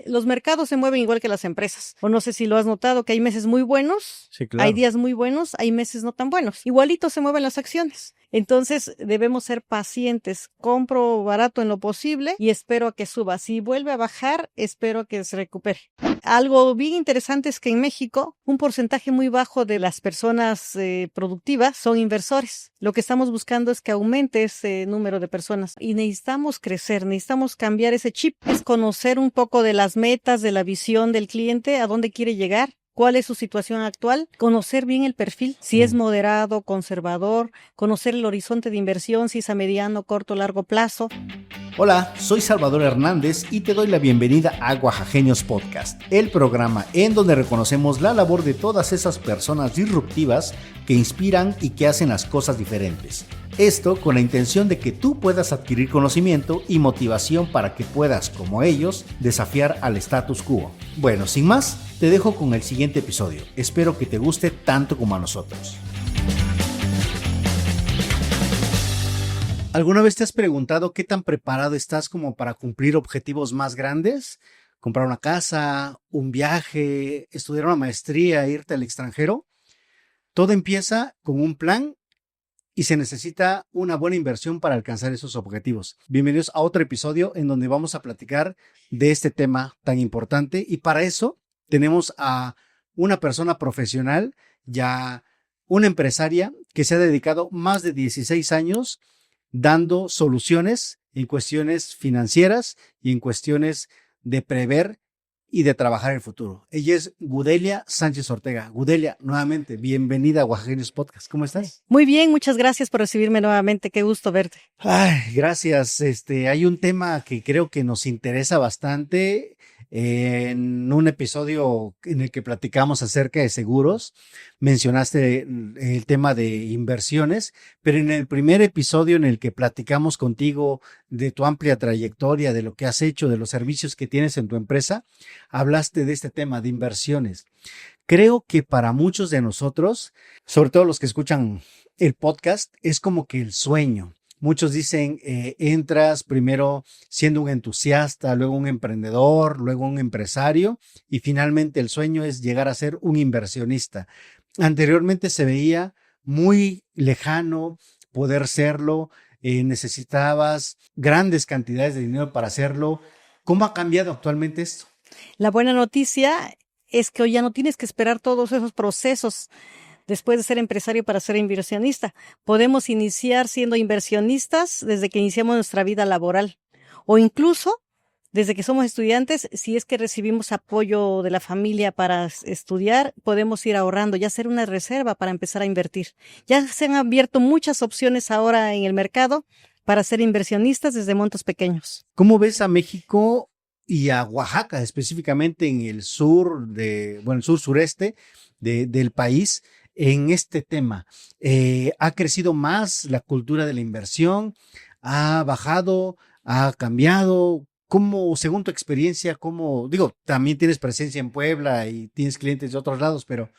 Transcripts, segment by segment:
Los mercados se mueven igual que las empresas. O no sé si lo has notado, que hay meses muy buenos, Sí, claro. hay días muy buenos, hay meses no tan buenos. Igualito se mueven las acciones. Entonces debemos ser pacientes. Compro barato en lo posible y espero a que suba. Si vuelve a bajar, espero que se recupere. Algo bien interesante es que en México un porcentaje muy bajo de las personas productivas son inversores. Lo que estamos buscando es que aumente ese número de personas y necesitamos crecer, necesitamos cambiar ese chip. Es conocer un poco de las metas, de la visión del cliente, a dónde quiere llegar. ¿Cuál es su situación actual? Conocer bien el perfil, si es moderado, conservador, conocer el horizonte de inversión, si es a mediano, corto, largo plazo. Hola, soy Salvador Hernández y te doy la bienvenida a Oaxaqueños Podcast, el programa en donde reconocemos la labor de todas esas personas disruptivas que inspiran y que hacen las cosas diferentes. Esto con la intención de que tú puedas adquirir conocimiento y motivación para que puedas, como ellos, desafiar al status quo. Bueno, sin más, te dejo con el siguiente episodio. Espero que te guste tanto como a nosotros. ¿Alguna vez te has preguntado qué tan preparado estás como para cumplir objetivos más grandes? ¿Comprar una casa, un viaje, estudiar una maestría, irte al extranjero? Todo empieza con un plan y se necesita una buena inversión para alcanzar esos objetivos. Bienvenidos a otro episodio en donde vamos a platicar de este tema tan importante y para eso tenemos a una persona profesional, ya una empresaria que se ha dedicado más de 16 años dando soluciones en cuestiones financieras y en cuestiones de prever y de trabajar el futuro. Ella es Gudelia Sánchez Ortega. Gudelia, nuevamente, bienvenida a Oaxaqueños Podcast. ¿Cómo estás? Muy bien, muchas gracias por recibirme nuevamente. Qué gusto verte. Ay, gracias. Hay un tema que creo que nos interesa bastante. En un episodio en el que platicamos acerca de seguros, mencionaste el tema de inversiones, pero en el primer episodio en el que platicamos contigo de tu amplia trayectoria, de lo que has hecho, de los servicios que tienes en tu empresa, hablaste de este tema de inversiones. Creo que para muchos de nosotros, sobre todo los que escuchan el podcast, es como que el sueño. Muchos dicen, entras primero siendo un entusiasta, luego un emprendedor, luego un empresario y finalmente el sueño es llegar a ser un inversionista. Anteriormente se veía muy lejano poder serlo, necesitabas grandes cantidades de dinero para hacerlo. ¿Cómo ha cambiado actualmente esto? La buena noticia es que hoy ya no tienes que esperar todos esos procesos después de ser empresario para ser inversionista. Podemos iniciar siendo inversionistas desde que iniciamos nuestra vida laboral o incluso desde que somos estudiantes. Si es que recibimos apoyo de la familia para estudiar, podemos ir ahorrando, ya hacer una reserva para empezar a invertir. Ya se han abierto muchas opciones ahora en el mercado para ser inversionistas desde montos pequeños. ¿Cómo ves a México y a Oaxaca específicamente en el sur el sur sureste del país en este tema? ¿Ha crecido más la cultura de la inversión? ¿Ha bajado? ¿Ha cambiado? ¿Cómo, según tu experiencia, también tienes presencia en Puebla y tienes clientes de otros lados, pero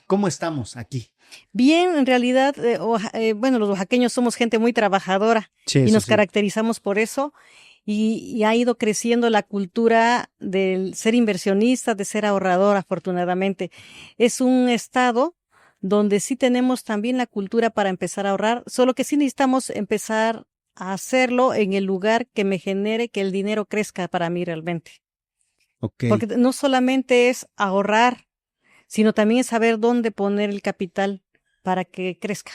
¿cómo estamos aquí? Bien, en realidad, los oaxaqueños somos gente muy trabajadora y nos caracterizamos por eso. Y ha ido creciendo la cultura del ser inversionista, de ser ahorrador, afortunadamente. Es un estado donde sí tenemos también la cultura para empezar a ahorrar, solo que sí necesitamos empezar a hacerlo en el lugar que me genere que el dinero crezca para mí realmente. Okay. Porque no solamente es ahorrar, sino también es saber dónde poner el capital para que crezca.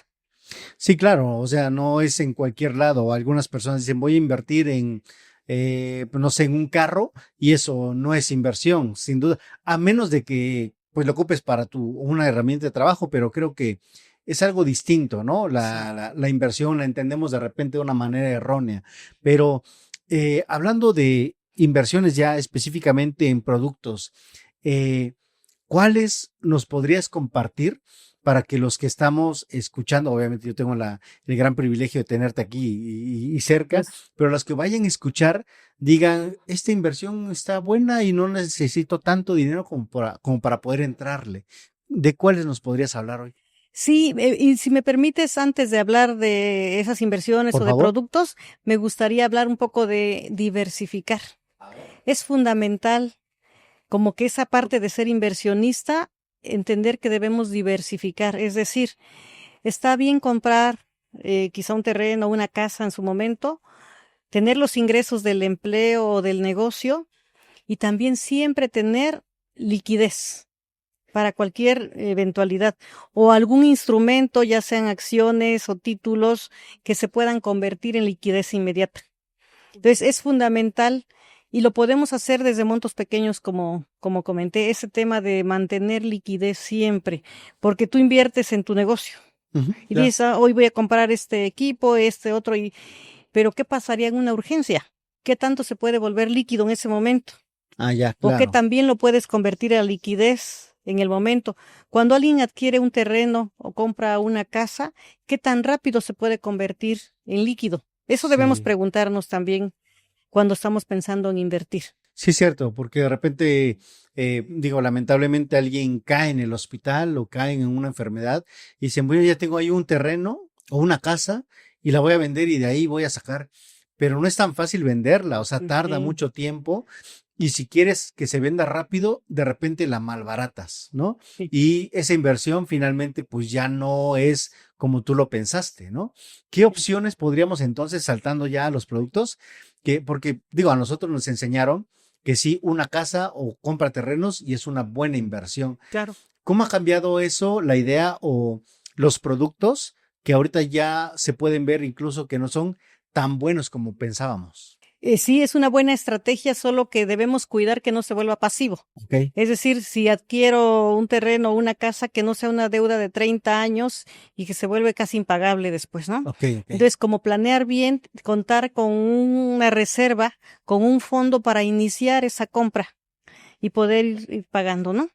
Sí, claro, o sea, no es en cualquier lado. Algunas personas dicen, voy a invertir en, no sé, en un carro, y eso no es inversión, sin duda, a menos de que pues lo ocupes para una herramienta de trabajo, pero creo que es algo distinto, ¿no? La inversión la entendemos de repente de una manera errónea, pero hablando de inversiones ya específicamente en productos, ¿cuáles nos podrías compartir para que los que estamos escuchando, obviamente yo tengo el gran privilegio de tenerte aquí y cerca, pero los que vayan a escuchar digan, esta inversión está buena y no necesito tanto dinero como para poder entrarle? ¿De cuáles nos podrías hablar hoy? Sí, y si me permites, antes de hablar de esas inversiones Por o de favor. productos, me gustaría hablar un poco de diversificar. Es fundamental como que esa parte de ser inversionista, entender que debemos diversificar. Es decir, está bien comprar quizá un terreno, una casa en su momento, tener los ingresos del empleo o del negocio y también siempre tener liquidez para cualquier eventualidad o algún instrumento, ya sean acciones o títulos que se puedan convertir en liquidez inmediata. Entonces es fundamental y lo podemos hacer desde montos pequeños como comenté, ese tema de mantener liquidez siempre, porque tú inviertes en tu negocio y Claro. dices, hoy voy a comprar este equipo, este otro, pero ¿qué pasaría en una urgencia? ¿Qué tanto se puede volver líquido en ese momento? Ah, ya, ¿O qué claro. también lo puedes convertir a liquidez en el momento? Cuando alguien adquiere un terreno o compra una casa, ¿qué tan rápido se puede convertir en líquido? Eso debemos Sí. preguntarnos también cuando estamos pensando en invertir. Sí, es cierto, porque de repente, digo, lamentablemente alguien cae en el hospital o cae en una enfermedad y dicen, bueno, ya tengo ahí un terreno o una casa y la voy a vender y de ahí voy a sacar. Pero no es tan fácil venderla, o sea, tarda Sí, mucho tiempo y si quieres que se venda rápido, de repente la malbaratas, ¿no? sí. Y esa inversión finalmente pues ya no es como tú lo pensaste, ¿no? ¿Qué opciones podríamos entonces, saltando ya a los productos? Porque digo, a nosotros nos enseñaron que sí, una casa o compra terrenos y es una buena inversión. Claro. ¿Cómo ha cambiado eso, la idea o los productos que ahorita ya se pueden ver incluso que no son tan buenos como pensábamos? Sí, es una buena estrategia, solo que debemos cuidar que no se vuelva pasivo. Ok, Es decir, si adquiero un terreno o una casa, que no sea una deuda de 30 años y que se vuelve casi impagable después, ¿no? ok, ok. Entonces, como planear bien, contar con una reserva, con un fondo para iniciar esa compra y poder ir pagando, ¿no?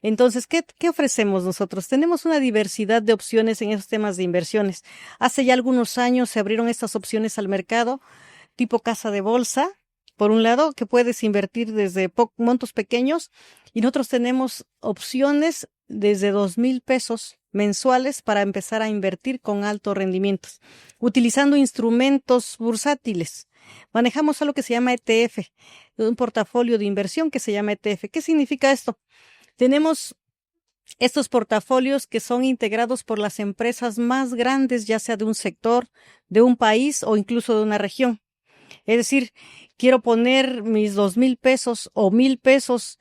Entonces, ¿qué ofrecemos nosotros? Tenemos una diversidad de opciones en esos temas de inversiones. Hace ya algunos años se abrieron estas opciones al mercado tipo casa de bolsa, por un lado, que puedes invertir desde montos pequeños, y nosotros tenemos opciones desde 2,000 pesos mensuales para empezar a invertir con altos rendimientos, utilizando instrumentos bursátiles. Manejamos algo que se llama ETF, un portafolio de inversión que se llama ETF. ¿Qué significa esto? Tenemos estos portafolios que son integrados por las empresas más grandes, ya sea de un sector, de un país o incluso de una región. Es decir, quiero poner mis 2,000 pesos o 1,000 pesos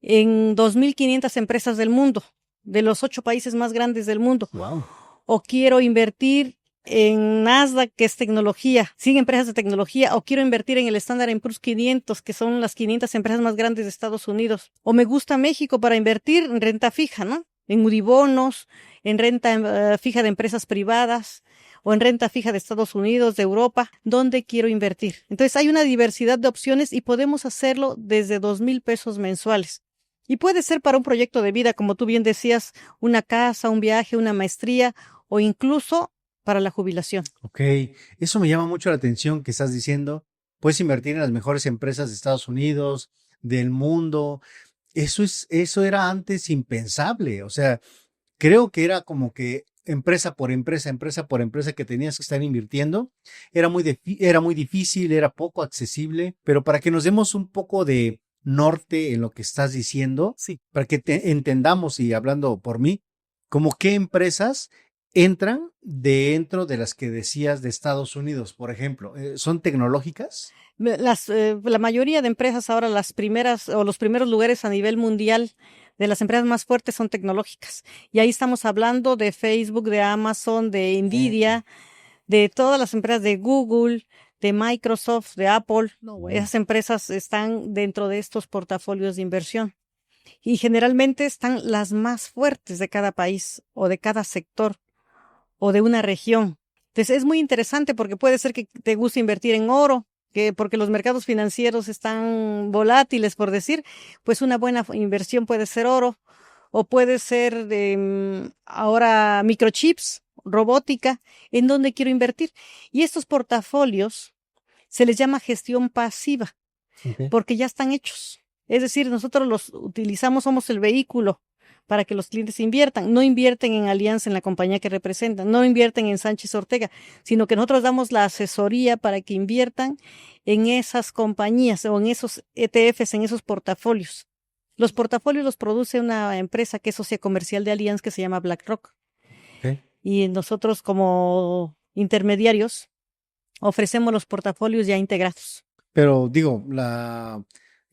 en 2,500 empresas del mundo, de los 8 países más grandes del mundo. Wow. O quiero invertir en Nasdaq, que es tecnología, 100 empresas de tecnología, o quiero invertir en el Standard & Poor's 500, que son las 500 empresas más grandes de Estados Unidos. O me gusta México para invertir en renta fija, ¿no? En Udibonos, en renta fija de empresas privadas o en renta fija de Estados Unidos, de Europa, ¿dónde quiero invertir? Entonces hay una diversidad de opciones y podemos hacerlo desde 2,000 pesos mensuales. Y puede ser para un proyecto de vida, como tú bien decías, una casa, un viaje, una maestría o incluso para la jubilación. Ok, eso me llama mucho la atención que estás diciendo. Puedes invertir en las mejores empresas de Estados Unidos, del mundo. Eso era antes impensable. O sea, creo que era como que empresa por empresa que tenías que estar invirtiendo. Era muy difícil, era poco accesible, pero para que nos demos un poco de norte en lo que estás diciendo, Sí. para que entendamos y hablando por mí, como qué empresas entran dentro de las que decías de Estados Unidos, por ejemplo, ¿son tecnológicas? La mayoría de empresas ahora, las primeras o los primeros lugares a nivel mundial de las empresas más fuertes son tecnológicas. Y ahí estamos hablando de Facebook, de Amazon, de Nvidia, de todas las empresas de Google, de Microsoft, de Apple. No, bueno. Esas empresas están dentro de estos portafolios de inversión. Y generalmente están las más fuertes de cada país o de cada sector o de una región. Entonces es muy interesante porque puede ser que te guste invertir en oro, que porque los mercados financieros están volátiles, por decir, pues una buena inversión puede ser oro, o puede ser ahora microchips, robótica, en donde quiero invertir. Y estos portafolios se les llama gestión pasiva, Ok. porque ya están hechos. Es decir, nosotros los utilizamos, somos el vehículo para que los clientes inviertan. No invierten en Alianza, en la compañía que representan, no invierten en Sánchez Ortega, sino que nosotros damos la asesoría para que inviertan en esas compañías o en esos ETFs, en esos portafolios. Los portafolios los produce una empresa que es socia comercial de Allianz que se llama BlackRock. Ok. Y nosotros como intermediarios ofrecemos los portafolios ya integrados. Pero digo,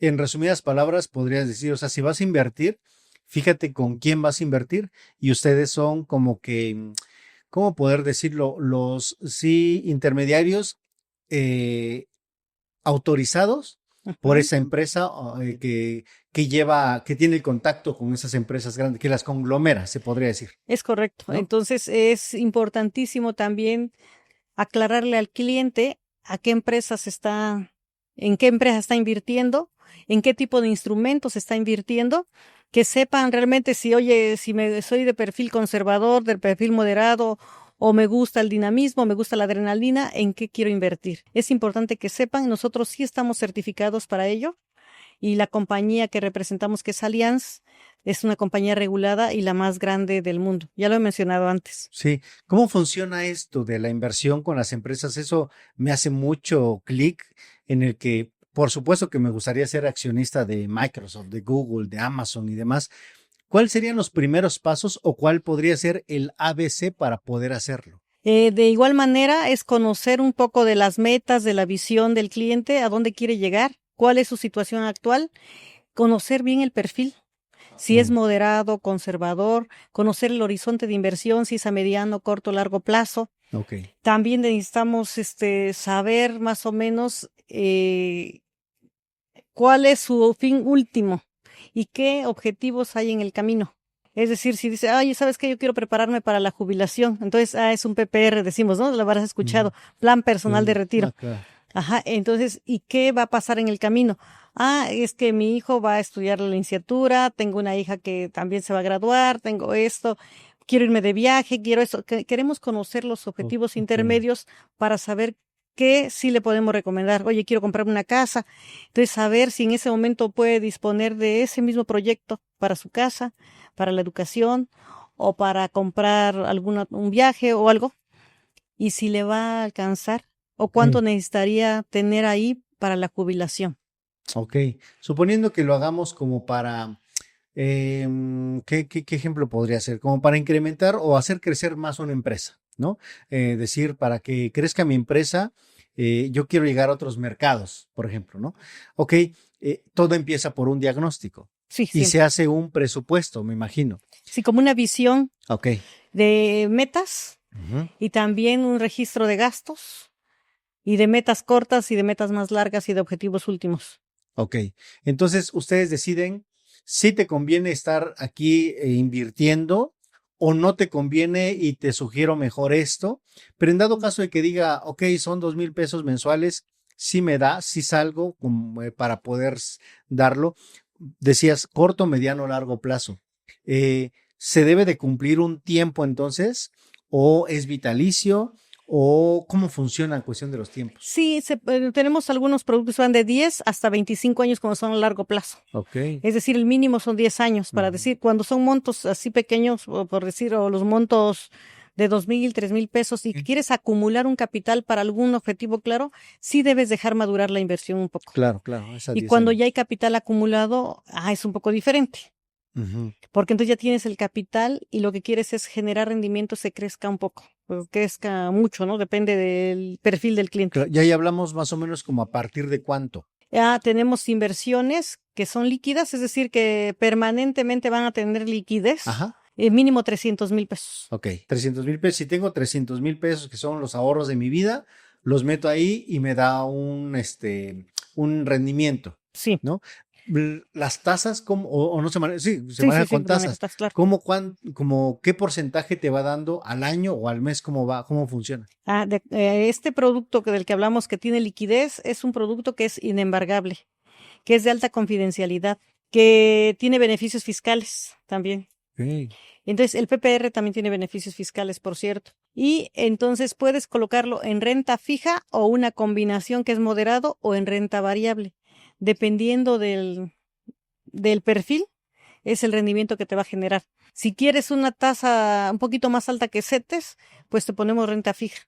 en resumidas palabras, podrías decir, o sea, si vas a invertir, fíjate con quién vas a invertir y ustedes son como que, ¿cómo poder decirlo? Los sí intermediarios eh, autorizados por Ujú. esa empresa que tiene el contacto con esas empresas grandes, que las conglomera, se podría decir, Es correcto. ¿no? Entonces es importantísimo también aclararle al cliente a qué empresas está, en qué empresa está invirtiendo, en qué tipo de instrumentos está invirtiendo, que sepan realmente si, oye, si me soy de perfil conservador, del perfil moderado, o me gusta el dinamismo, me gusta la adrenalina, en qué quiero invertir. Es importante que sepan, nosotros sí estamos certificados para ello y la compañía que representamos, que es Allianz, es una compañía regulada y la más grande del mundo. Ya lo he mencionado antes. Sí, ¿cómo funciona esto de la inversión con las empresas? Eso me hace mucho clic en el que, por supuesto que me gustaría ser accionista de Microsoft, de Google, de Amazon y demás. ¿Cuáles serían los primeros pasos o cuál podría ser el ABC para poder hacerlo? De igual manera, es conocer un poco de las metas, de la visión del cliente, a dónde quiere llegar, cuál es su situación actual, conocer bien el perfil, si es Mm, moderado, conservador, conocer el horizonte de inversión, si es a mediano, corto, largo plazo. ok. También necesitamos saber más o menos cuál es su fin último y qué objetivos hay en el camino. Es decir, si dice, ay, ¿sabes qué? Yo quiero prepararme para la jubilación. Entonces, es un PPR, decimos, ¿no? Lo habrás Ujú, escuchado, Plan Personal de Retiro. claro. Ajá, entonces, ¿y qué va a pasar en el camino? Es que mi hijo va a estudiar la licenciatura, tengo una hija que también se va a graduar, tengo esto, quiero irme de viaje, quiero esto. Queremos conocer los objetivos Ok. intermedios para saber qué sí le podemos recomendar. Oye, quiero comprarme una casa. Entonces, saber si en ese momento puede disponer de ese mismo proyecto para su casa, para la educación o para comprar un viaje o algo, y si le va a alcanzar o cuánto Ok. necesitaría tener ahí para la jubilación. Ok. Suponiendo que lo hagamos como para, ¿qué ejemplo podría ser? Como para incrementar o hacer crecer más una empresa, ¿no? Decir, para que crezca mi empresa, yo quiero llegar a otros mercados, por ejemplo, ¿no? Ok, todo empieza por un diagnóstico Sí, y se siempre. hace un presupuesto, me imagino. Sí, como una visión Ok. de metas Ujú. y también un registro de gastos y de metas cortas y de metas más largas y de objetivos últimos. Ok. Entonces, ustedes deciden si te conviene estar aquí invirtiendo o no te conviene y te sugiero mejor esto. Pero en dado caso de que diga, ok, son 2,000 pesos mensuales, sí me da, sí salgo para poder darlo. Decías corto, mediano, largo plazo. ¿Se debe de cumplir un tiempo entonces? ¿O es vitalicio? ¿O cómo funciona en cuestión de los tiempos? Sí, tenemos algunos productos que van de 10 hasta 25 años como son a largo plazo. Ok. Es decir, el mínimo son 10 años, para Ujú. decir, cuando son montos así pequeños, o por decir, o los montos de 2,000, 3,000 pesos, y que quieres acumular un capital para algún objetivo claro, sí debes dejar madurar la inversión un poco. Claro, claro, es a Y 10 cuando ya años. hay capital acumulado, es un poco diferente, Ujú. porque entonces ya tienes el capital y lo que quieres es generar rendimiento, se crezca un poco, o crezca mucho, ¿no? Depende del perfil del cliente. Y ahí hablamos más o menos como a partir de cuánto. Ya tenemos inversiones que son líquidas, es decir, que permanentemente van a tener liquidez, Ajá. mínimo 300,000 pesos. Ok, 300,000 pesos. Si tengo 300,000 pesos, que son los ahorros de mi vida, los meto ahí y me da un rendimiento, Sí, ¿no? Las tasas, ¿cómo? O no se maneja, sí, se sí, maneja sí, sí, con de manera, tasas. estás claro. ¿Cómo qué porcentaje te va dando al año o al mes? ¿Cómo va? ¿Cómo funciona? Este producto del que hablamos que tiene liquidez es un producto que es inembargable, que es de alta confidencialidad, que tiene beneficios fiscales también. Ok. Entonces, el PPR también tiene beneficios fiscales, por cierto. Y entonces puedes colocarlo en renta fija o una combinación que es moderado o en renta variable. Dependiendo del perfil, es el rendimiento que te va a generar. Si quieres una tasa un poquito más alta que CETES, pues te ponemos renta fija.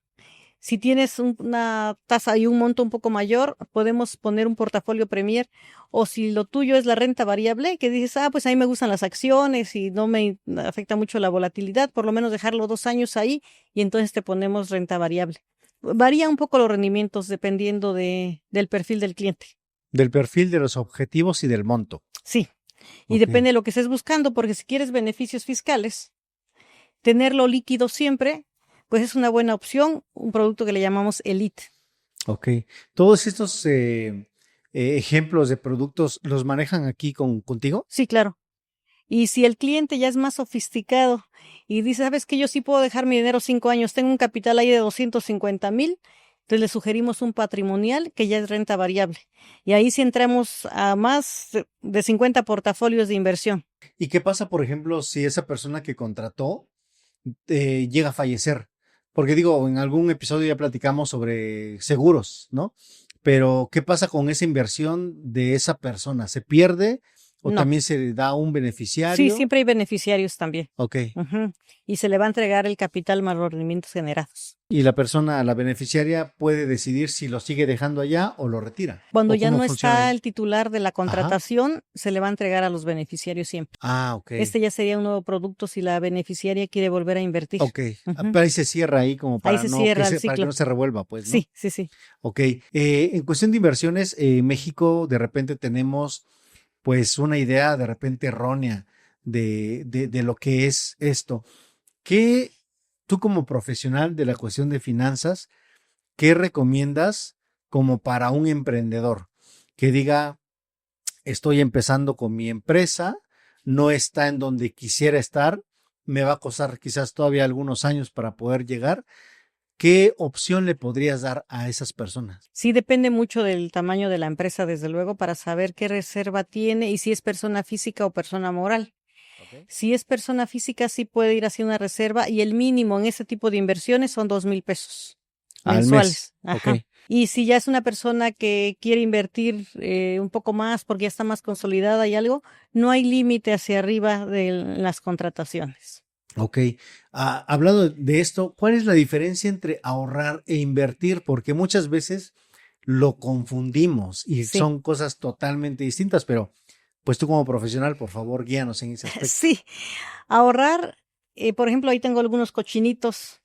Si tienes una tasa y un monto un poco mayor, podemos poner un portafolio Premier, o si lo tuyo es la renta variable, que dices, pues a mí me gustan las acciones y no me afecta mucho la volatilidad, por lo menos dejarlo 2 años ahí y entonces te ponemos renta variable. Varía un poco los rendimientos dependiendo del perfil del cliente. Del perfil, de los objetivos y del monto. Sí, y Ok. depende de lo que estés buscando, porque si quieres beneficios fiscales, tenerlo líquido siempre, pues es una buena opción, un producto que le llamamos Elite. Ok. Todos estos ejemplos de productos, ¿los manejan aquí contigo? Sí, claro. Y si el cliente ya es más sofisticado y dice, sabes que yo sí puedo dejar mi dinero 5 años, tengo un capital ahí de 250,000, entonces le sugerimos un patrimonial que ya es renta variable. Y ahí sí entramos a más de 50 portafolios de inversión. ¿Y qué pasa, por ejemplo, si esa persona que contrató llega a fallecer? Porque digo, en algún episodio ya platicamos sobre seguros, ¿no? Pero, ¿qué pasa con esa inversión de esa persona? ¿Se pierde o No, también se da a un sí, beneficiario? siempre hay beneficiarios también. Ok. Ujú. Y se le va a entregar el capital más los rendimientos generados. Y la persona, la beneficiaria, puede decidir si lo sigue dejando allá o lo retira. Cuando ¿O ya cómo no funciona está ahí? el titular de la Ajá. contratación, se le va a entregar a los beneficiarios siempre. Ah, ok. Este ya sería un nuevo producto si la beneficiaria quiere volver a invertir. Ok. Ujú. Pero ahí se cierra ahí como Ahí para se cierra el para que ciclo. no se revuelva, pues, ¿no? Sí, sí, sí. Ok. En cuestión de inversiones, en México de repente tenemos pues una idea de repente errónea de lo que es esto. ¿Qué tú como profesional de la cuestión de finanzas, qué recomiendas como para un emprendedor que diga, estoy empezando con mi empresa, no está en donde quisiera estar, me va a costar quizás todavía algunos años para poder llegar? ¿Qué opción le podrías dar a esas personas? Sí, depende mucho del tamaño de la empresa, desde luego, para saber qué reserva tiene y si es persona física o persona moral. Ok. Si es persona física, sí puede ir hacia una reserva y el mínimo en ese tipo de inversiones son 2,000 pesos Al mes. mensuales. Ok. Ajá. Y si ya es una persona que quiere invertir un poco más porque ya está más consolidada y algo, no hay límite hacia arriba de las contrataciones. Ok. Hablando de esto, ¿cuál es la diferencia entre ahorrar e invertir? Porque muchas veces lo confundimos y Sí, son cosas totalmente distintas, pero pues tú como profesional, por favor, guíanos en ese aspecto. sí. Ahorrar, por ejemplo, ahí tengo algunos cochinitos.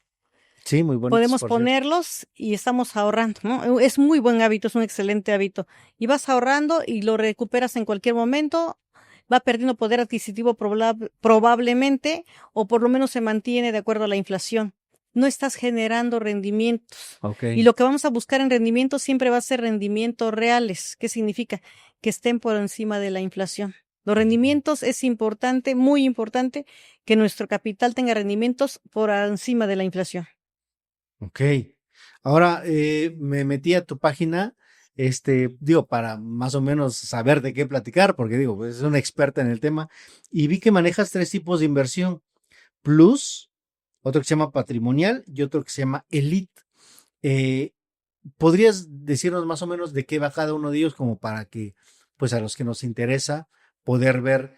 Sí, muy bonitos, Podemos por cierto. ponerlos y estamos ahorrando, ¿no? Es muy buen hábito, es un excelente hábito. Y vas ahorrando y lo recuperas en cualquier momento, va perdiendo poder adquisitivo probablemente, o por lo menos se mantiene de acuerdo a la inflación. No estás generando rendimientos. Ok. Y lo que vamos a buscar en rendimientos siempre va a ser rendimientos reales. ¿Qué significa? Que estén por encima de la inflación. Los rendimientos es importante, muy importante, que nuestro capital tenga rendimientos por encima de la inflación. Ok. Ahora me metí a tu página, digo, para más o menos saber de qué platicar, porque digo, pues es una experta en el tema, y vi que manejas tres tipos de inversión: Plus, otro que se llama Patrimonial y otro que se llama Elite. Eh, ¿Podrías decirnos más o menos de qué va cada uno de ellos como para que, pues a los que nos interesa, poder ver,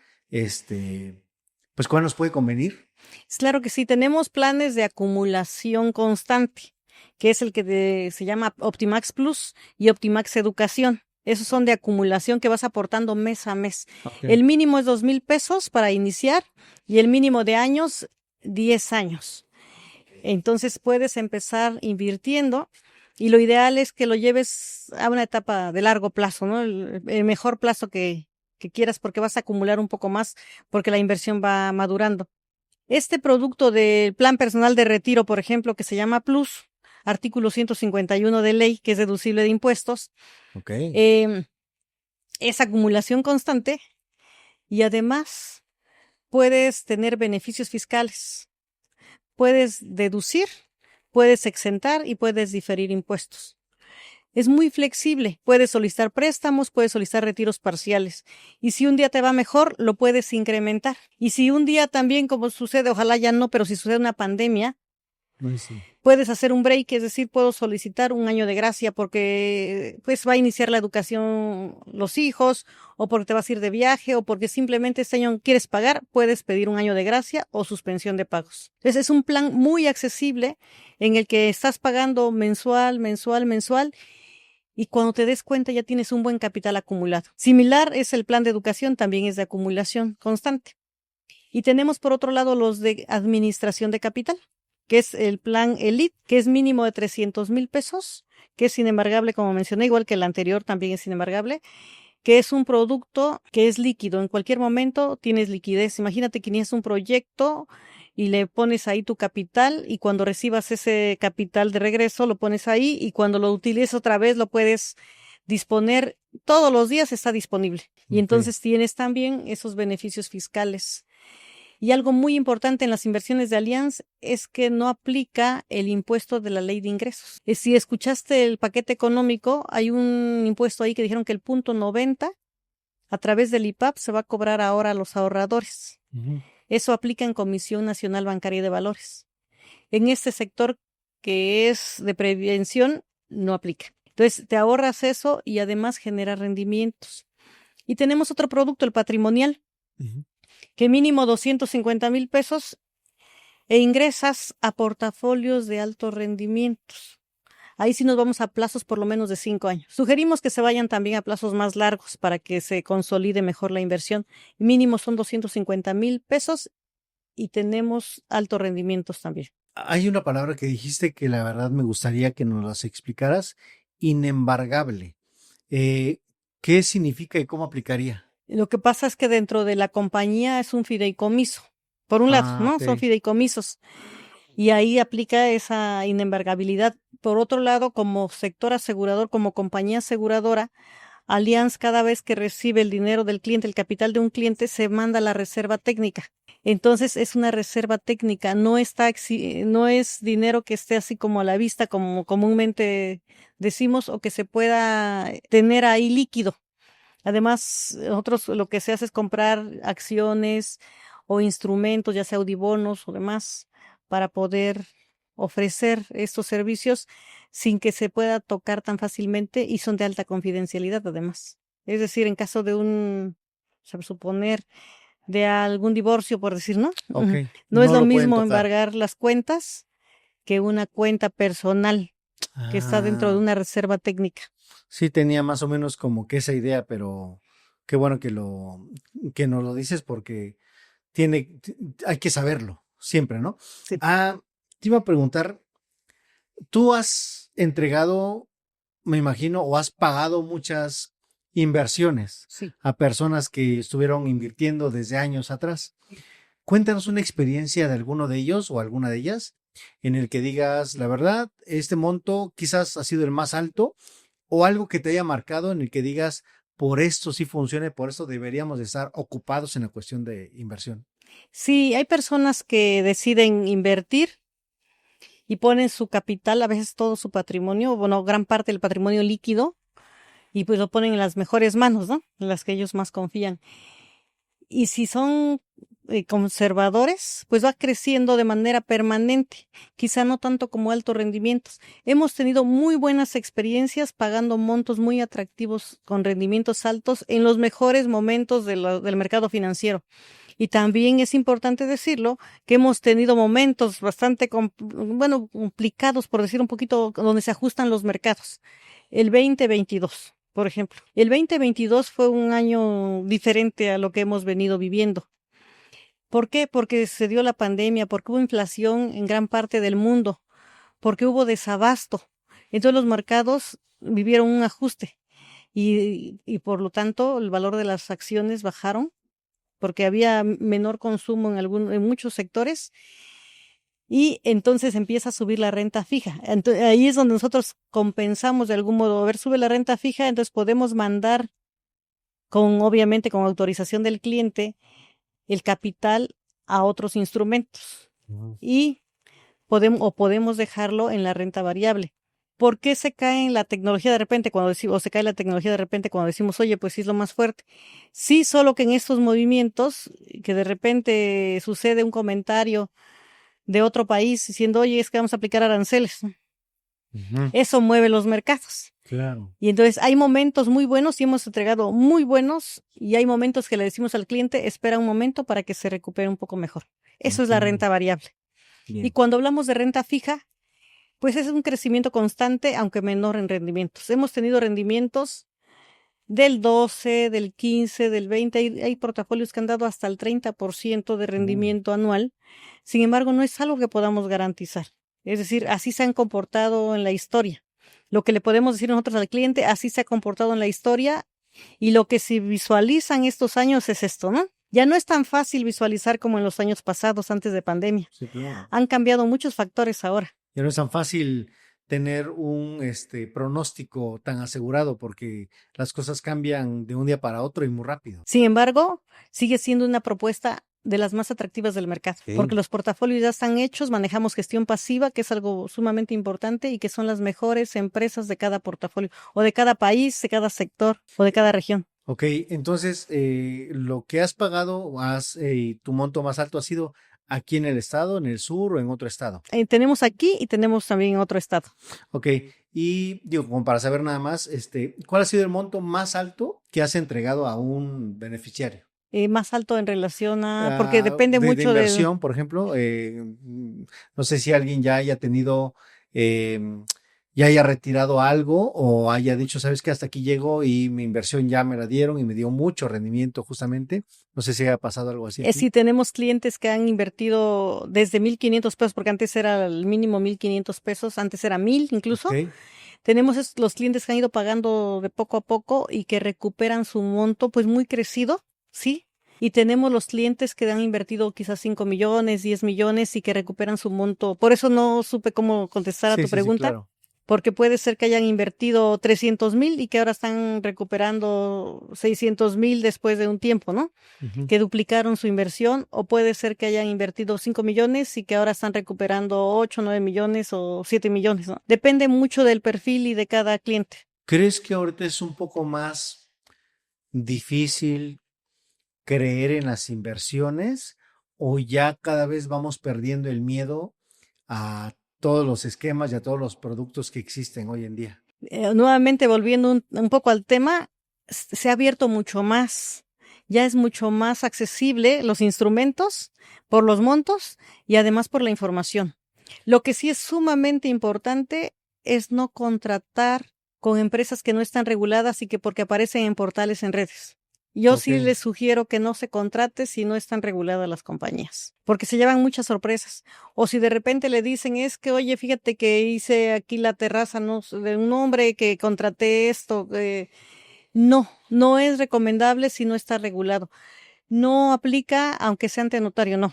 pues cuál nos puede convenir? Es claro que sí, tenemos planes de acumulación constante, que es el que se llama Optimax Plus y Optimax Educación. Esos son de acumulación que vas aportando mes a mes. Ok. El mínimo es 2,000 pesos para iniciar y el mínimo de años, 10 años. Entonces puedes empezar invirtiendo y lo ideal es que lo lleves a una etapa de largo plazo, ¿no? El mejor plazo que quieras, porque vas a acumular un poco más porque la inversión va madurando. Este producto del plan personal de retiro, por ejemplo, que se llama Plus, artículo 151 de ley, que es deducible de impuestos, Ok. em, es acumulación constante y además puedes tener beneficios fiscales. Puedes deducir, puedes exentar y puedes diferir impuestos. Es muy flexible, puedes solicitar préstamos, puedes solicitar retiros parciales. Y si un día te va mejor, lo puedes incrementar. Y si un día también, como sucede, ojalá ya no, pero si sucede una pandemia, Ay, sí. Puedes hacer un break, es decir, puedo solicitar un año de gracia porque pues va a iniciar la educación los hijos, o porque te vas a ir de viaje, o porque simplemente este año quieres pagar, puedes pedir un año de gracia o suspensión de pagos. Entonces es un plan muy accesible en el que estás pagando mensual, mensual, mensual, y cuando te des cuenta ya tienes un buen capital acumulado. Similar es el plan de educación, también es de acumulación constante. Y tenemos por otro lado los de administración de capital, que es el plan Elite, que es mínimo de 300,000 pesos, que es inembargable, como mencioné, igual que el anterior también es inembargable, que es un producto que es líquido. En cualquier momento tienes liquidez. Imagínate que tienes un proyecto y le pones ahí tu capital, y cuando recibas ese capital de regreso lo pones ahí, y cuando lo utilices otra vez lo puedes disponer. Todos los días está disponible. Y Ok. entonces tienes también esos beneficios fiscales. Y algo muy importante en las inversiones de Allianz es que no aplica el impuesto de la ley de ingresos. Si escuchaste el paquete económico, hay un impuesto ahí que dijeron que el punto 90 a través del IPAP se va a cobrar ahora a los ahorradores. Ujú. Eso aplica en Comisión Nacional Bancaria y de Valores. En este sector que es de prevención, no aplica. Entonces, te ahorras eso y además genera rendimientos. Y tenemos otro producto, el patrimonial, Ujú. que mínimo 250,000 pesos e ingresas a portafolios de altos rendimientos. Ahí sí nos vamos a plazos por lo menos de 5 años. Sugerimos que se vayan también a plazos más largos para que se consolide mejor la inversión. Mínimo son 250,000 pesos y tenemos altos rendimientos también. Hay una palabra que dijiste que la verdad me gustaría que nos las explicaras. Inembargable. Eh, ¿Qué significa y cómo aplicaría? Lo que pasa es que dentro de la compañía es un fideicomiso. Por un lado, Ah, ¿no? Son ok. fideicomisos. Y ahí aplica esa inembargabilidad. Por otro lado, como sector asegurador, como compañía aseguradora, Allianz, cada vez que recibe el dinero del cliente, el capital de un cliente, se manda a la reserva técnica. Entonces es una reserva técnica, no es dinero que esté así como a la vista, como comúnmente decimos, o que se pueda tener ahí líquido. Además, nosotros lo que se hace es comprar acciones o instrumentos, ya sea audibonos o demás, para poder ofrecer estos servicios sin que se pueda tocar tan fácilmente, y son de alta confidencialidad además. Es decir, en caso de suponer, de algún divorcio, por decir, ¿no? Ok. No es No lo lo pueden mismo tocar. embargar las cuentas que una cuenta personal que está dentro de Ah, una reserva técnica. sí tenía más o menos como que esa idea, pero qué bueno que nos lo dices porque hay que saberlo siempre, ¿no? Sí, Ah, te iba a preguntar, ¿tú has entregado, me imagino, o has pagado muchas inversiones sí. a personas que estuvieron invirtiendo desde años atrás? Cuéntanos una experiencia de alguno de ellos o alguna de ellas en el que digas, la verdad, este monto quizás ha sido el más alto, o algo que te haya marcado en el que digas, por esto sí funciona y por esto deberíamos de estar ocupados en la cuestión de inversión. Sí, hay personas que deciden invertir y ponen su capital, a veces todo su patrimonio, bueno, gran parte del patrimonio líquido, y pues lo ponen en las mejores manos, ¿no? En las que ellos más confían. Y si son conservadores, pues va creciendo de manera permanente, quizá no tanto como altos rendimientos. Hemos tenido muy buenas experiencias pagando montos muy atractivos con rendimientos altos en los mejores momentos del mercado financiero. Y también es importante decirlo que hemos tenido momentos bastante, complicados, por decir un poquito, donde se ajustan los mercados. El 2022, por ejemplo. El 2022 fue un año diferente a lo que hemos venido viviendo. ¿Por qué? Porque se dio la pandemia, porque hubo inflación en gran parte del mundo, porque hubo desabasto. Entonces los mercados vivieron un ajuste, y por lo tanto el valor de las acciones bajaron porque había menor consumo en muchos sectores, y entonces empieza a subir la renta fija. Ahí es donde nosotros compensamos de algún modo. A ver, sube la renta fija, entonces podemos mandar obviamente con autorización del cliente, el capital a otros instrumentos, Ujú. y podemos dejarlo en la renta variable. ¿Por qué se cae en la tecnología de repente cuando decimos, o se cae la tecnología de repente cuando decimos, oye, pues sí es lo más fuerte? Sí, solo que en estos movimientos, que de repente sucede un comentario de otro país diciendo, oye, es que vamos a aplicar aranceles. Ujú. Eso mueve los mercados. Claro. Y entonces hay momentos muy buenos y hemos entregado muy buenos y hay momentos que le decimos al cliente, espera un momento para que se recupere un poco mejor. Eso es la Entiendo. renta variable. Bien. Y cuando hablamos de renta fija, pues es un crecimiento constante, aunque menor en rendimientos. Hemos tenido rendimientos del 12, del 15, del 20. Hay portafolios que han dado hasta el 30% de rendimiento anual. Sin embargo, no es algo que podamos garantizar. Es decir, así se han comportado en la historia. Lo que le podemos decir nosotros al cliente, así se ha comportado en la historia, y lo que se visualizan estos años es esto, ¿no? Ya no es tan fácil visualizar como en los años pasados, antes de pandemia. Sí, claro. Han cambiado muchos factores ahora. Ya no es tan fácil tener un pronóstico tan asegurado porque las cosas cambian de un día para otro y muy rápido. Sin embargo, sigue siendo una propuesta de las más atractivas del mercado, porque los portafolios ya están hechos, manejamos gestión pasiva, que es algo sumamente importante y que son las mejores empresas de cada portafolio, o de cada país, de cada sector, o de cada región. Ok, entonces lo que has pagado, tu monto más alto ha sido aquí en el estado, en el sur o en otro estado. Tenemos aquí y tenemos también en otro estado. Ok, y digo, como para saber nada más, ¿cuál ha sido el monto más alto que has entregado a un beneficiario? Más alto en relación a, porque depende De mucho de... inversión, por ejemplo, no sé si alguien ya haya tenido, ya haya retirado algo o haya dicho, sabes que hasta aquí llego y mi inversión ya me la dieron y me dio mucho rendimiento justamente. No sé si haya pasado algo así aquí. Sí, tenemos clientes que han invertido desde 1,500 pesos, porque antes era el mínimo 1,500 pesos, antes era 1,000 incluso. Ok. Tenemos los clientes que han ido pagando de poco a poco y que recuperan su monto, pues muy crecido, ¿sí? Y tenemos los clientes que han invertido quizás 5 millones, 10 millones y que recuperan su monto. Por eso no supe cómo contestar a Sí, tu sí, sí, pregunta, claro. porque puede ser que hayan invertido 300,000 y que ahora están recuperando 600,000 después de un tiempo, ¿no? Ujú. Que duplicaron su inversión, o puede ser que hayan invertido 5 millones y que ahora están recuperando 8, 9 millones o 7 millones, ¿no? Depende mucho del perfil y de cada cliente. ¿Crees que ahorita es un poco más difícil creer en las inversiones o ya cada vez vamos perdiendo el miedo a todos los esquemas y a todos los productos que existen hoy en día? Nuevamente volviendo un poco al tema, se ha abierto mucho más. Ya es mucho más accesible los instrumentos por los montos y además por la información. Lo que sí es sumamente importante es no contratar con empresas que no están reguladas y que porque aparecen en portales en redes. Yo sí Ok. les sugiero que no se contrate si no están reguladas las compañías, porque se llevan muchas sorpresas. O si de repente le dicen, es que, oye, fíjate que hice aquí la terraza, no, de un hombre que contraté esto. No, no es recomendable si no está regulado. No aplica aunque sea ante notario, no.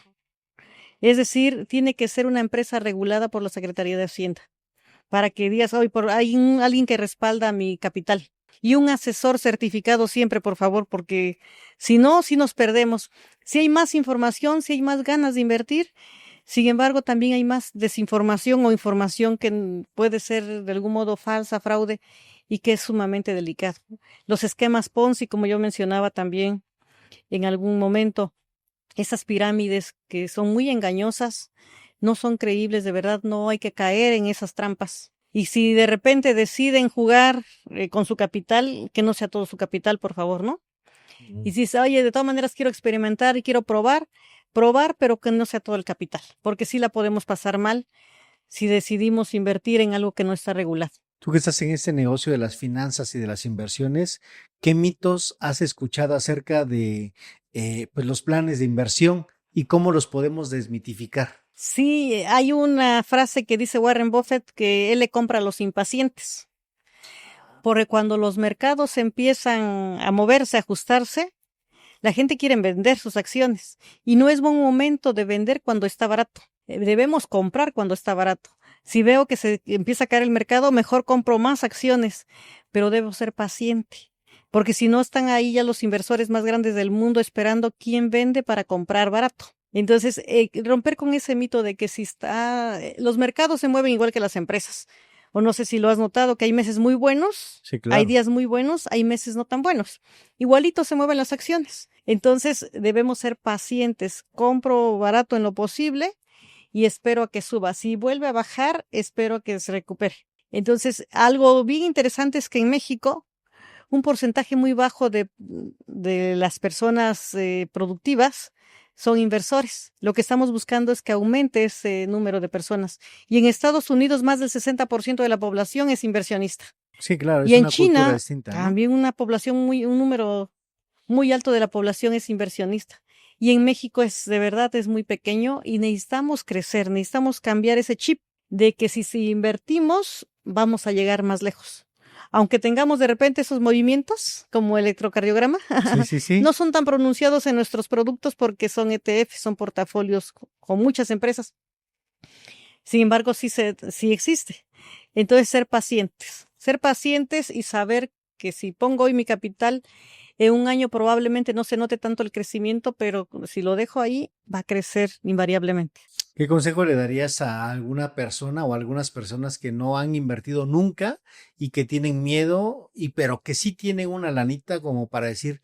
Es decir, tiene que ser una empresa regulada por la Secretaría de Hacienda para que digas, hoy hay alguien que respalda mi capital. Y un asesor certificado siempre, por favor, porque si no, si nos perdemos. Si hay más información, si hay más ganas de invertir, sin embargo, también hay más desinformación o información que puede ser de algún modo falsa, fraude, y que es sumamente delicado. Los esquemas Ponzi, como yo mencionaba también en algún momento, esas pirámides que son muy engañosas, no son creíbles, de verdad, no hay que caer en esas trampas. Y si de repente deciden jugar con su capital, que no sea todo su capital, por favor, ¿no? Y si dice, oye, de todas maneras quiero experimentar y quiero probar, pero que no sea todo el capital, porque sí la podemos pasar mal si decidimos invertir en algo que no está regulado. Tú que estás en este negocio de las finanzas y de las inversiones, ¿qué mitos has escuchado acerca de pues los planes de inversión y cómo los podemos desmitificar? Sí, hay una frase que dice Warren Buffett que él le compra a los impacientes, porque cuando los mercados empiezan a moverse, a ajustarse, la gente quiere vender sus acciones y no es buen momento de vender cuando está barato. Debemos comprar cuando está barato. Si veo que se empieza a caer el mercado, mejor compro más acciones, pero debo ser paciente, porque si no están ahí ya los inversores más grandes del mundo esperando quién vende para comprar barato. Entonces, romper con ese mito de que si los mercados se mueven igual que las empresas. O no sé si lo has notado, que hay meses muy buenos, Sí, hay claro. días muy buenos, hay meses no tan buenos. Igualito se mueven las acciones. Entonces, debemos ser pacientes. Compro barato en lo posible y espero a que suba. Si vuelve a bajar, espero a que se recupere. Entonces, algo bien interesante es que en México un porcentaje muy bajo de las personas productivas son inversores. Lo que estamos buscando es que aumente ese número de personas. Y en Estados Unidos más del 60% de la población es inversionista. Sí, claro, Y es en una cultura China distinta, ¿no? también un número muy alto de la población es inversionista. Y en México de verdad es muy pequeño y necesitamos crecer, necesitamos cambiar ese chip de que si invertimos vamos a llegar más lejos. Aunque tengamos de repente esos movimientos como electrocardiograma, Sí. no son tan pronunciados en nuestros productos porque son ETF, son portafolios con muchas empresas. Sin embargo, sí existe. Entonces, ser pacientes y saber que si pongo hoy mi capital, en un año probablemente no se note tanto el crecimiento, pero si lo dejo ahí, va a crecer invariablemente. ¿Qué consejo le darías a alguna persona o a algunas personas que no han invertido nunca y que tienen miedo pero que sí tienen una lanita como para decir,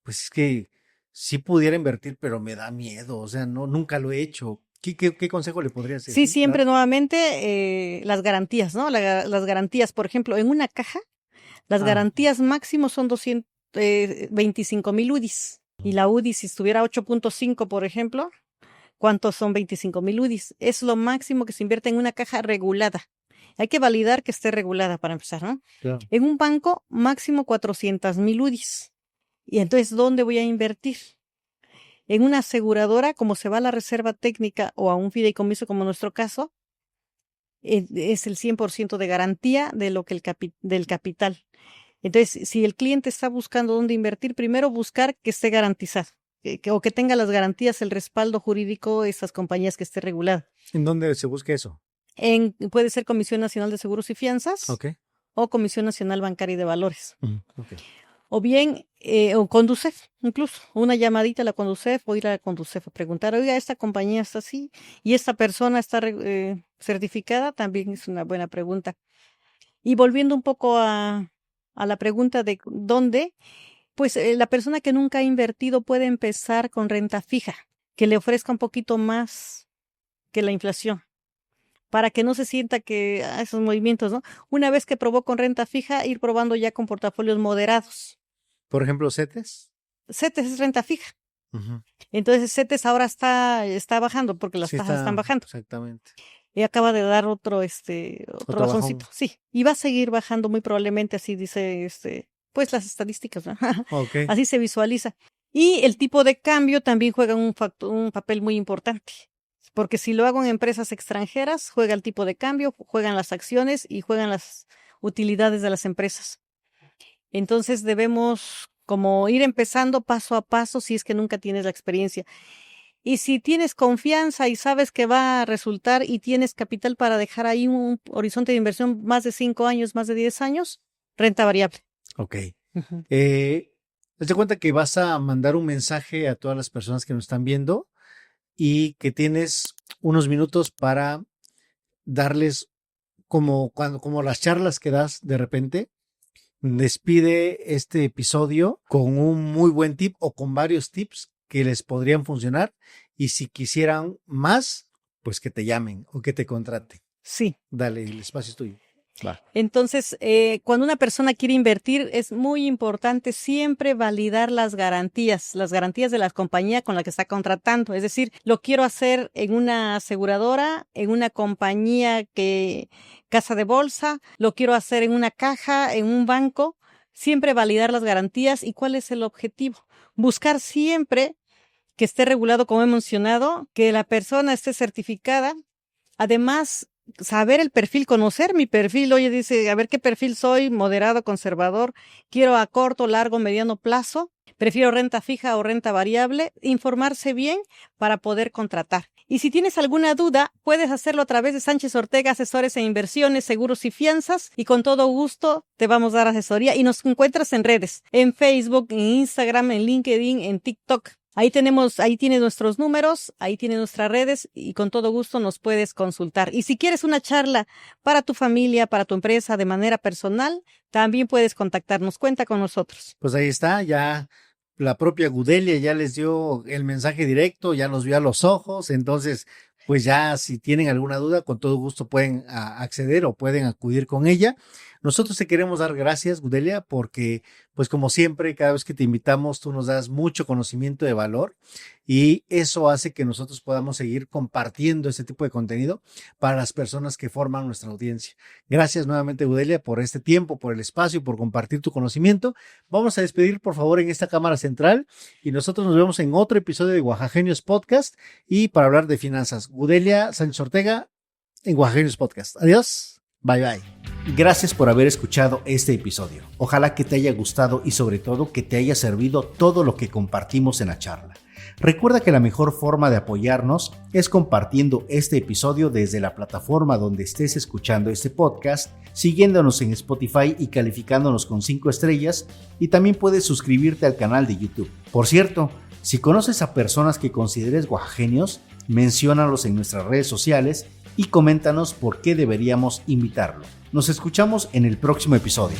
pues es que sí pudiera invertir, pero me da miedo, o sea, no, nunca lo he hecho? ¿Qué consejo le podrías Sí, decir? siempre Dar? nuevamente las garantías, ¿no? Las garantías, por ejemplo, en una caja, las Ah, garantías máximo son 225,000 UDIs. Y la UDI, si estuviera 8.5, por ejemplo, ¿cuántos son 25,000 UDIs? Es lo máximo que se invierte en una caja regulada. Hay que validar que esté regulada para empezar, ¿no? claro. En un banco, máximo 400,000 UDIs. Y entonces, ¿dónde voy a invertir? En una aseguradora, como se va a la reserva técnica o a un fideicomiso, como en nuestro caso, es el 100% de garantía de lo que del capital. Entonces, si el cliente está buscando dónde invertir, primero buscar que esté garantizado o que tenga las garantías, el respaldo jurídico de esas compañías que esté regulada. ¿En dónde se busca eso? Puede ser Comisión Nacional de Seguros y Fianzas Ok. o Comisión Nacional Bancaria y de Valores. Ok. O bien, o Conducef, incluso, una llamadita a la Conducef o ir a la Conducef a preguntar, oiga, esta compañía está así y esta persona está certificada, también es una buena pregunta. Y volviendo un poco a la pregunta de dónde, pues la persona que nunca ha invertido puede empezar con renta fija, que le ofrezca un poquito más que la inflación, para que no se sienta que esos movimientos, ¿no? Una vez que probó con renta fija, ir probando ya con portafolios moderados. Por ejemplo, CETES. CETES es renta fija. Ujú. Entonces CETES ahora está bajando porque las Sí, tasas están está, bajando. exactamente. Y acaba de dar otro Otro bajón. bajoncito. Sí, y va a seguir bajando muy probablemente, así dice pues las estadísticas, ¿no? Ok. Así se visualiza. Y el tipo de cambio también juega un papel muy importante. Porque si lo hago en empresas extranjeras, juega el tipo de cambio, juegan las acciones y juegan las utilidades de las empresas. Entonces debemos como ir empezando paso a paso si es que nunca tienes la experiencia. Y si tienes confianza y sabes que va a resultar y tienes capital para dejar ahí un horizonte de inversión más de 5 años, más de 10 años, renta variable. Ok. Ujú. Haz de cuenta que vas a mandar un mensaje a todas las personas que nos están viendo y que tienes unos minutos para darles como las charlas que das de repente. Despide este episodio con un muy buen tip o con varios tips que les podrían funcionar y si quisieran más, pues que te llamen o que te contraten. Sí. Dale, el espacio es tuyo. Va. Entonces, cuando una persona quiere invertir, es muy importante siempre validar las garantías de la compañía con la que está contratando. Es decir, lo quiero hacer en una aseguradora, en una compañía casa de bolsa, lo quiero hacer en una caja, en un banco. Siempre validar las garantías y cuál es el objetivo. Buscar siempre que esté regulado, como he mencionado, que la persona esté certificada. Además, saber el perfil, conocer mi perfil. Oye, dice, a ver qué perfil soy, moderado, conservador, quiero a corto, largo, mediano plazo, prefiero renta fija o renta variable, informarse bien para poder contratar. Y si tienes alguna duda, puedes hacerlo a través de Sánchez Ortega, asesores e inversiones, seguros y fianzas, y con todo gusto te vamos a dar asesoría. Y nos encuentras en redes, en Facebook, en Instagram, en LinkedIn, en TikTok. Ahí tienes nuestros números, ahí tienes nuestras redes y con todo gusto nos puedes consultar. Y si quieres una charla para tu familia, para tu empresa de manera personal, también puedes contactarnos. Cuenta con nosotros. Pues ahí está, ya la propia Gudelia ya les dio el mensaje directo, ya los vio a los ojos, entonces pues ya si tienen alguna duda, con todo gusto pueden acceder o pueden acudir con ella. Nosotros te queremos dar gracias, Gudelia, porque pues como siempre, cada vez que te invitamos, tú nos das mucho conocimiento de valor y eso hace que nosotros podamos seguir compartiendo este tipo de contenido para las personas que forman nuestra audiencia. Gracias nuevamente, Gudelia, por este tiempo, por el espacio, por compartir tu conocimiento. Vamos a despedir, por favor, en esta cámara central y nosotros nos vemos en otro episodio de Oaxagenios Podcast y para hablar de finanzas. Gudelia Sánchez Ortega en Oaxagenios Podcast. Adiós. Bye bye. Gracias por haber escuchado este episodio. Ojalá que te haya gustado y sobre todo que te haya servido todo lo que compartimos en la charla. Recuerda que la mejor forma de apoyarnos es compartiendo este episodio desde la plataforma donde estés escuchando este podcast, siguiéndonos en Spotify y calificándonos con 5 estrellas, y también puedes suscribirte al canal de YouTube. Por cierto, si conoces a personas que consideres oaxagenios, menciónalos en nuestras redes sociales y coméntanos por qué deberíamos invitarlo. Nos escuchamos en el próximo episodio.